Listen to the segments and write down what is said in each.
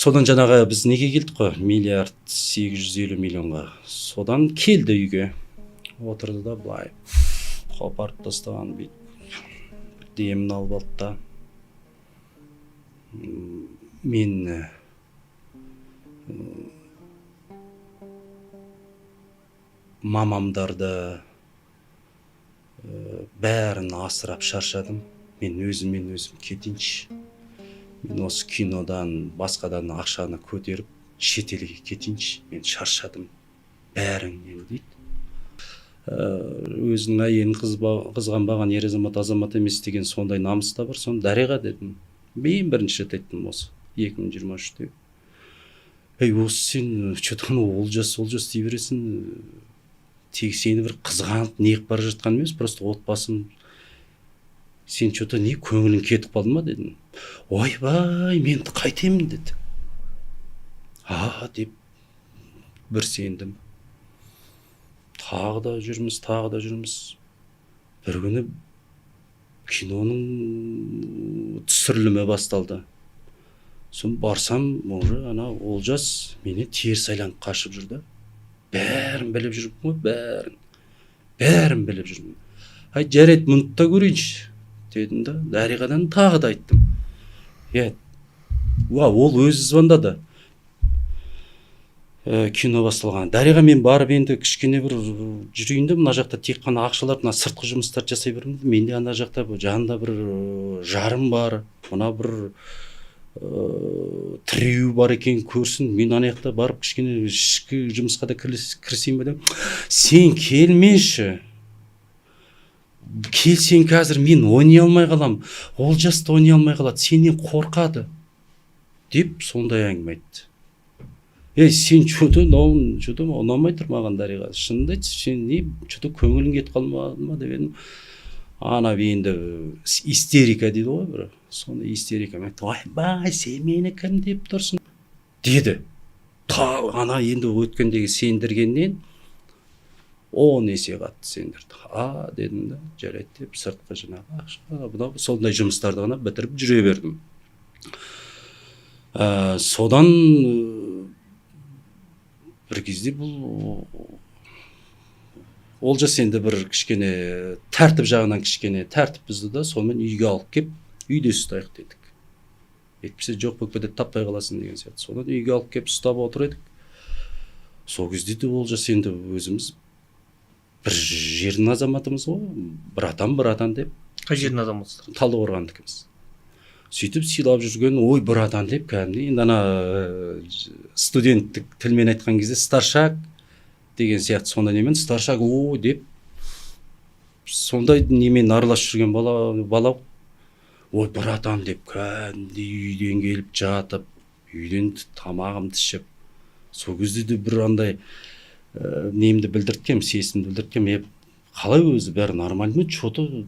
Содан жаңағы біз неге келдік қой, 1,850,000,000-ға. Содан келді үйге. Отырды да былай қопарып тастаған бүйтіп демін алып алды да мен мамамдарды бәрін асырап шаршадым. Мен өзім кетейінші. Мен осы кинодан, басқадан ақшаны көтеріп, шетелге кетейінші. Мен шаршадым. Бәріңнен дейді. Өзінің әйелін қызғанбаған ер азамат емес деген сондай намыс та бар. Соны Дариға дедім. Мен бірінші рет айттым осы 2023-те. Осы сен что-то олжас дей бересің. Тек сені бір қызғанып неғып бара жатқан емес, просто отбасым сен что-то не көңілің кетіп қалды ма дедім. Ойбай, мен қайтемін деді. Деп бір сендім. Тағы да жүрміз. Бір күні киноның түсірілімі басталды. Сон барсам, уже Олжас мені теріс айланып қашып жүрді. Бәрін біліп жүрмін ғой, бәрін біліп жүрмін. Жарайды, мұны да көрейінші дедім да, Дариғадан тағы да айттым. Ол өзі звондады. Кино басталған. Дариға, мен барып енді кішкене бір жүрейін де, мына жақта тек қана ақшалар, мына сыртқы жұмыстар жасай беремін. Менде ана жақта жанында бір жарым бар, мына бір тіреу бар екен көрсін. Мен ана жақта барып кішкене ішкі жұмысқа да кірісейін бе деп. Сен келмеші. Келсең қазір мен ойнай алмай қалам. Олжас та ойнай алмай қалады. Сенен қорқады. Деп сондай әңгіме айтты. Сен что-то ұнамай тұр маған, Дариға. Шынында айтшы, сен не что-то көңілің кетіп қалмады ма деп едім. Ана енді истерика дейді ғой бір. Сонда истерика айтты. Ойбай, сен мені кім деп тұрсың? Деді. Ана енді өткендегі сендіргеннен 10 есе қатты сендірді. Дедім да, жарайды деп сыртқы жаңағы ақша, сондай жұмыстарды ғана бітіріп жүре бердім. Содан бір кезде бұл Олжас енді бір кішкене тәртіп жағынан кішкене тәртіп бізді да, сонымен үйге алып кеп, үйде ұстайық дедік. Етпесе жоқ бөкпеде таппай қаласың деген сияқты. Содан үйге алып кеп ұстап отыр едік. Сол кезде де Олжас енді өзіміз бір жердің азаматымыз ғой, бір атан деп. Қай жердің азаматсыз? Талдықорғандікіміз. Сөйтіп сыйлап жүрген, бір атан деп кәдімгі. Енді ана студенттік тілмен айтқан кезде старшак деген сияқты сондай немен старшак деп сондай немен араласып жүрген бала. Бір атан деп кәдімгі үйден келіп жатып, үйден тамағымды ішіп. Сол кезде де бір андай немді білдірткем, сесімді білдірткем. Қалай өзі бәрі нормально ма? Что-то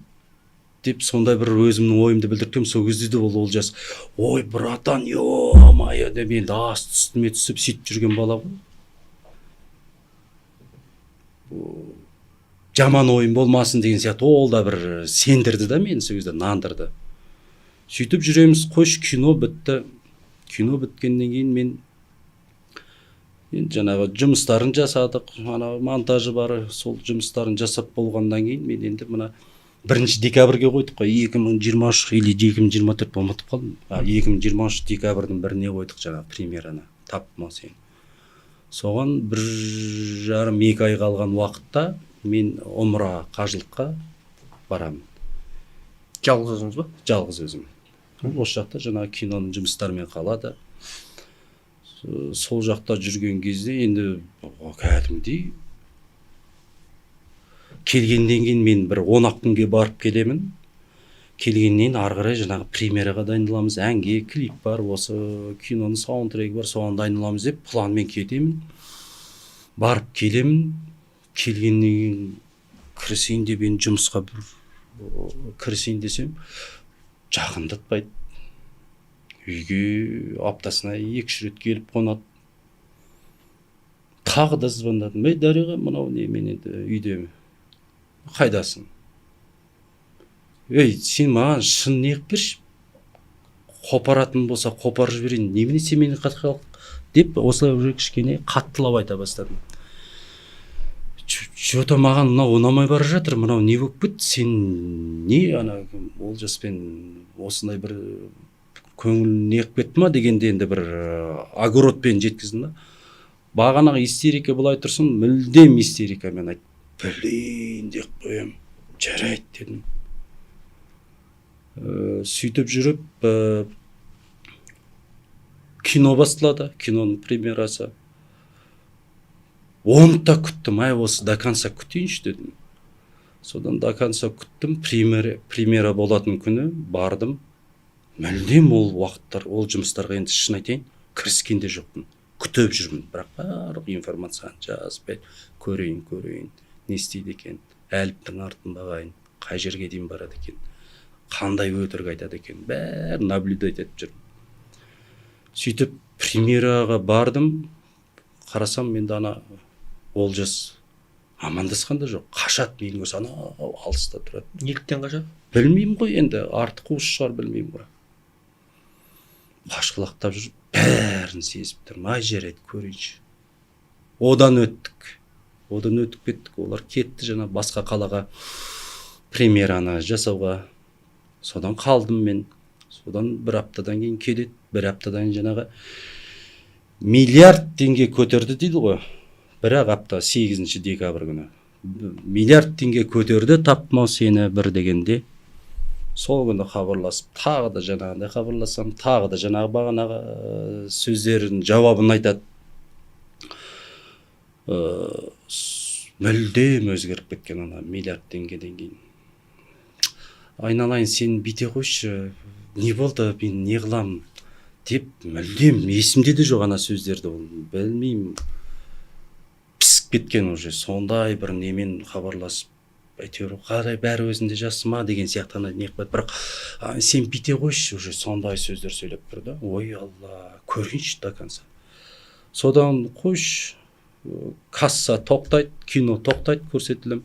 деп сондай бір өзімнің ойымды білдірткем. Сол кезде де ол Олжас, братан, ё-моё деп енді асты үстіме түсіп сөйтіп жүрген бала ғой. Жаман ойым болмасын деген сияқты ол да бір сендірді да мені, сол кезде нандырды. Сөйтіп жүреміз, қош, кино бітті. Кино біткеннен кейін мен жаңағы жұмыстарын жасадық, монтажы бар, сол жұмыстарын жасап болғаннан кейін мен енді мына 1 декабрьге қойдық қой, 2023 или 2024 ұмытып қалдым. 2023 декабрьдің 1-іне қойдық жаңағы премьераны, тапма сен. Соған 1,5-2 ай қалған уақытта мен Омра қажылыққа барамын. Жалғыз өзіңіз ба? Жалғыз өзім. Осы жақта жаңағы киноның жұмыстарымен қалады. Сол жақта жүрген кезде енді кәдімгідей келгеннен кейін мен бір 10 күнге барып келемін. Келгеннен ары қарай жаңағы премьераға дайындаламыз, әнге клип бар, осы киноның саундтрекі бар, соған дайындаламыз деп планмен кетемін. Барып келемін. Келгеннен кейін кірісейін деп енді жұмысқа кірісейін десем, жақындатпайды. Үйге аптасына 2 рет келіп қонады. Тағы да звондадым. Дариға, мынау не, мен енді үйде. Қайдасың? Сен маған шын неғып берші. қопаратын болса қопарып жіберейін, немене семейный қатқалық деп осылай уже кішкене қаттылап айта бастадым. Что-то маған мынау ұнамай бара жатыр, мынау не болып кетті, сен не ана Олжаспен осындай бір көңіл неғып кетті ма дегенде енді бір огородпен жеткіздім да. Бағанағы истерика былай тұрсын, мүлдем истерикамен айт. Білейін деп қоям, жарайды дедім. Сөйтіп жүріп, кино басталады, киноның премьерасы. 10-та күттім, осы до конца күтейінші дедім. Содан до конца күттім, премьера болатын күні бардым. Мүлдем ол уақыттар, ол жұмыстарға енді шын айтайын, кіріскенде жоқпын. Күтіп жүрмін, бірақ барлық информацияны жазып көрейін, не істейді екен, әліптің артын бағайын, қай жерге дейін барады екен, қандай өтірік айтады екен, бәрін наблюдать етіп жүрмін. Сөйтіп премьераға бардым, қарасам мен ана Олжас амандасқан да жоқ, қашады, менің осы анау алыста тұрады. Неліктен қашады? Білмеймін ғой енді, арты қуыс шығар, білмеймін ғой. Қашқылақтап жүріп, бәрін сезіп тұрмын, ай жарайды көрейінші. Одан өттік кеттік, олар кетті жаңа басқа қалаға премьераны жасауға. Содан қалдым мен. Содан бір аптадан кейін келеді, бір аптадан жаңағы миллиард теңге көтерді дейді ғой. Бірақ апта 8 декабрь күні. Миллиард теңге көтерді, тапмау сені бір дегенде. Сол күні хабарласып, тағы да жаңағындай хабарласам, тағы да жаңағы бағанағы сөздерін, жауабын айтады. Мүлдем өзгеріп кеткен ана миллиард теңгеден кейін. Айналайын, сен бүйте қойшы, не болды, мен не қылам деп, мүлдем есімде де жоқ ана сөздерді, білмеймін, пісіп кеткен уже, сондай бір немен хабарласып, әйтеуір қарай бәрі өзінде жақсы ма деген сияқты не қылады, бірақ сен бүйте қойшы, уже сондай сөздер сөйлеп тұр да. Ой алла, көрейінші до конца. Содан қойш, касса тоқтайды, кино тоқтайды, көрсетілім.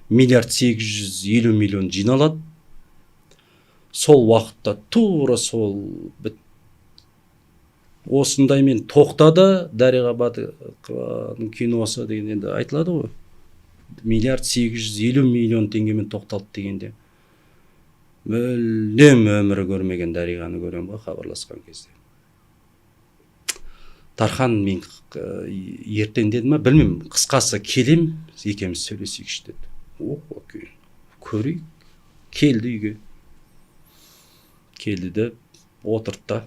Миллиард 850 миллион жиналады. Сол уақытта тура сол осындаймен тоқтады, Дариға Бадықованың киносы деген енді айтылады ғой. Миллиард 850 миллион теңгемен тоқталды дегенде. Мүлдем өмірі көрмеген Дариғаны көрем ғой хабарласқан кезде. Тархан, мен ертең деді ма, білмеймін, қысқасы келем, екеуміз сөйлесейікші деді. Окей, көрейік. Келді үйге. Келді де отырды да,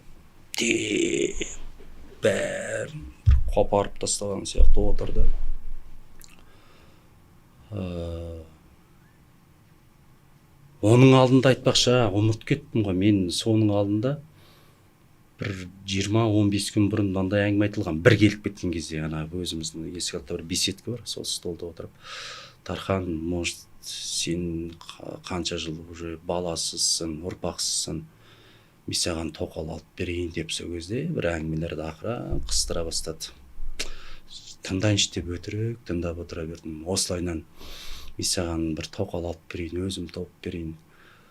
бәрін қопарып тастаған сияқты отырды. Оның алдында айтпақша, ұмыт кеттім ғой, мен соның алдында бір 20-15 күн бұрын мынандай әңгіме айтылған, бір келіп кеткен кезде, ана өзіміздің есік алдында бір беседка бар, сол столда отырып, Тархан, может, сен қанша жыл уже баласызсың, ұрпақсызсың, мен саған тоқал алып берейін деп сол кезде бір әңгімелерді ақырын қыстыра бастады. Тыңдайыншы деп өтірік тыңдап отыра бердім. Осылайынан мен саған бір тоқал алып берейін, өзім тауып берейін.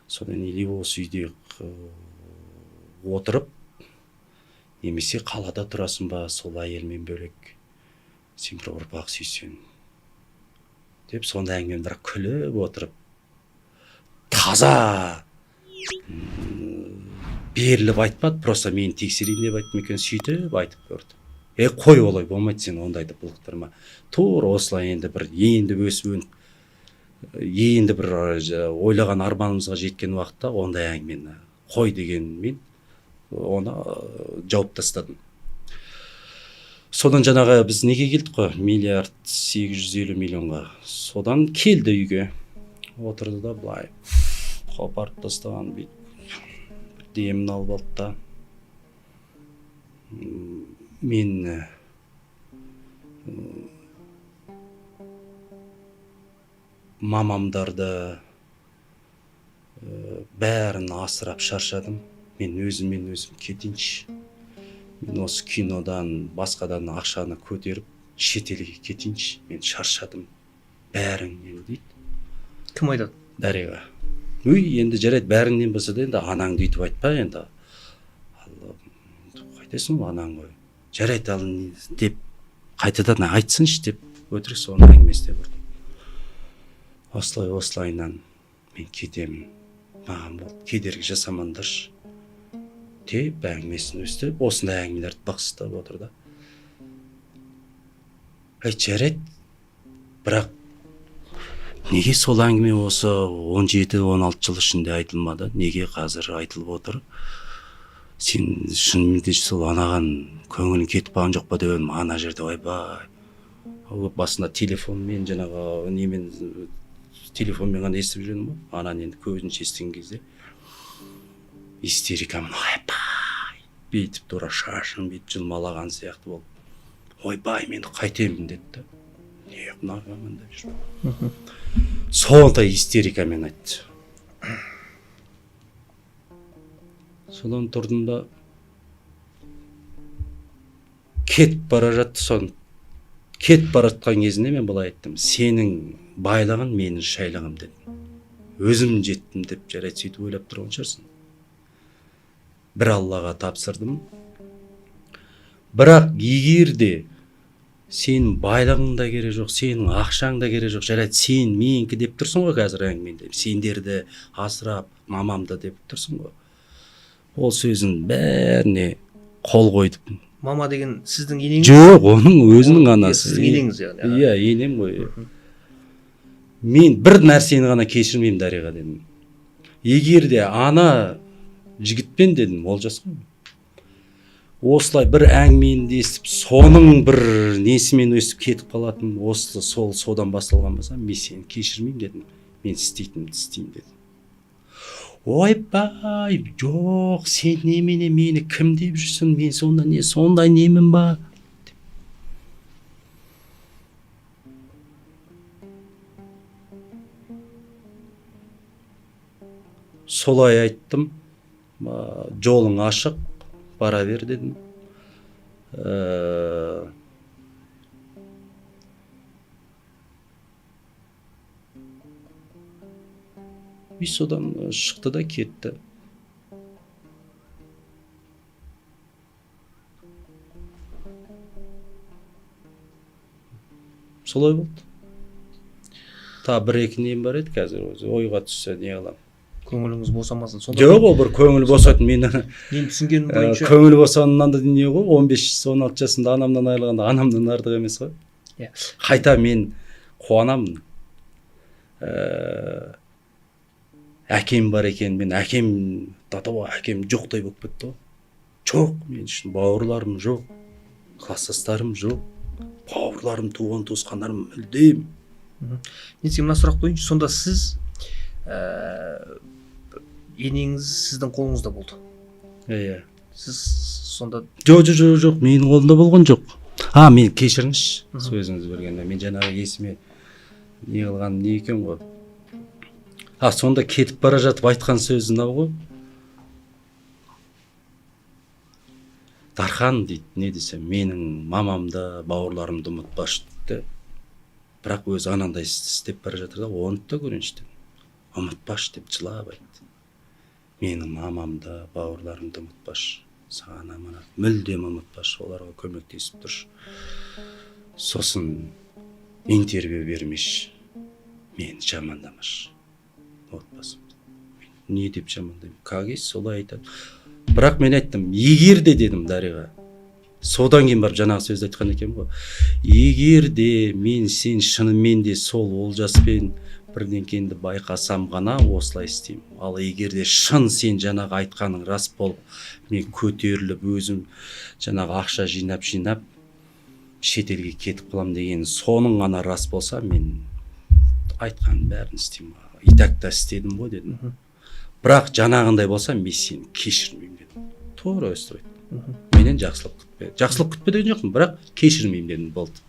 Содан или осы үйде отырып, немесе қалада тұрасың ба, сол әйелмен бөлек, сен бір ұрпақ сүйсен деп сонда әңгімен бірақ күліп отырып, таза беріліп айтпады, просто мені тексерейін деп айттым екен, сөйтіп айтып көрді. Қой олай болмайды, сен ондайды былықтырма. Тура осылай енді бір енді бір ойлаған арманымызға жеткен уақытта ондай әңгімені қой дегенмен оны жауып тастадым. Содан жаңағы біз неге келдік қой, миллиард 850 миллионға. Содан келді үйге, отырды да былай қопарып тастаған бейт. Демін алып алды да, мен мамамдарды бәрін асырап шаршадым. Мен өзім кетейінші. Мен осы кинодан, басқадан ақшаны көтеріп, шетелге кетейінші. Мен шаршадым. Бәріңнен дейді. Кім айтады? Дариға. Енді жарайды, бәріңнен болса да, енді анаңды үйтіп айтпа енді. кетесің ғой анаң ғой, жарайды ал деп қайтадан айтсыншы деп өтірік соның әңгімесіне бұрдым. Осылайынан мен кетемін, маған болды, кедергі жасамаңдаршы деп әңгімесін өстіп, осындай әңгімелерді бықсытып отыр да. Жарайды, бірақ неге сол әңгіме осы 17-16 жыл ішінде айтылмады, неге қазір айтылып отыр? Сен шынымен сол анаған көңілің кетіп қалған жоқ па деп, ана жерде ойбай, басында телефонмен жаңағы немен телефонмен ғана естіп жүргенім ғой. Ананы енді көзінше естіген кезде истерикамен ойбай бүйтіп тура шашын бүйтіп жылмалаған сияқты болып, ойбай мен қайтемін деді. Не қылмағанмын деп жүр. Сондай истерикамен айтты. Содан тұрдым да кетіп бара жатты. Сон кетіп бара жатқан кезінде мен былай айттым: сенің байлығын менің шайлығым дедім. Өзім жеттім деп жарайды сөйтіп ойлап тұрған шығарсың. Бір Аллаға тапсырдым. Бірақ егер де сенің байлығың да керек жоқ, сенің ақшаң да керек жоқ, жарайды сен менікі деп тұрсың ғой қазір әңгімеңде, сендерді асырап мамамды деп тұрсың ғой. Ол сөздің бәріне қол қойдым. Мама деген сіздің енеңіз? Жоқ, оның өзінің анасы. Сіздің енеңіз яғни. Иә, енем ғой. Мен бір нәрсені ғана кешірмеймін Дариға дедім. Егер де ана жігітпен дедім, Олжас қой, осылай бір әңгімені естіп, соның бір несімен өстіп кетіп қалатын, осы содан басталған болса, мен сені кешірмеймін дедім. Мен істейтінімді істеймін дедім. Ойбай, жоқ, сен немене мені кім деп жүрсің, мен сондай немін ба? Солай айттым, жолың ашық, бара бер дедім. И содан шықты да кетті. Солай болды. Та бір-екі нем бар еді қазір, өзі ойға түссе не қыламын. Көңіліңіз босамасын. Жоқ, ол бір көңіл босатын. Мен түсінгенім бойынша көңіл босанынан да не ғой, 15-16 жасында анамнан айырылғанда анамнан артық емес қой. Қайта мен қуанамын. Әкем бар екен, мен әкем жоқтай болып кетті ғой. Жоқ, мен үшін бауырларым жоқ, класстастарым жоқ, бауырларым, туған туысқандарым мүлдем. Мен сізге мына сұрақ қояйыншы, сонда сіз енеңіз сіздің қолыңызда болды? Иә. Сіз сонда... Жоқ, менің қолымда болған жоқ. Мен кешіріңізші, сөзіңіз бергенде. Мен жаңағы есіме не қылған не екен ғой. Сонда кетіп бара жатып айтқан сөзі мынау ғой. Дархан дейді, не десем, менің мамамды, бауырларымды ұмытпашы дейді. Бірақ өзі анандай істеп бара жатыр да, оны да көрінші деп. Ұмытпашы деп жылап айтты. Менің мамамды, бауырларымды ұмытпашы. Саған аманат, мүлдем ұмытпашы, оларға көмектесіп тұршы. Сосын интервью бермеші, мені жамандамашы. Отбасым. Не деп жамандаймын? Кагес солай айтады. Бірақ мен айттым, егер де дедім Дариға. Содан кейін барып жаңағы сөзді айтқан екен ғой. Егер де мен сен шынымен де сол Олжаспен бірдеңкені байқасам ғана осылай істеймін. Ал егер де шын сен жаңағы айтқаның рас болып, мен көтеріліп өзім жаңағы ақша жинап шетелге кетіп қалам деген соның ғана рас болса, мен айтқанын бәрін істеймін. Итакта істедім ғой дедім. Бірақ жаңағындай болса, мен сені кешірмеймін дедім. Тура өстіп айтты. Менен жақсылық күтпе деген жоқпын, бірақ кешірмеймін дедім, болды.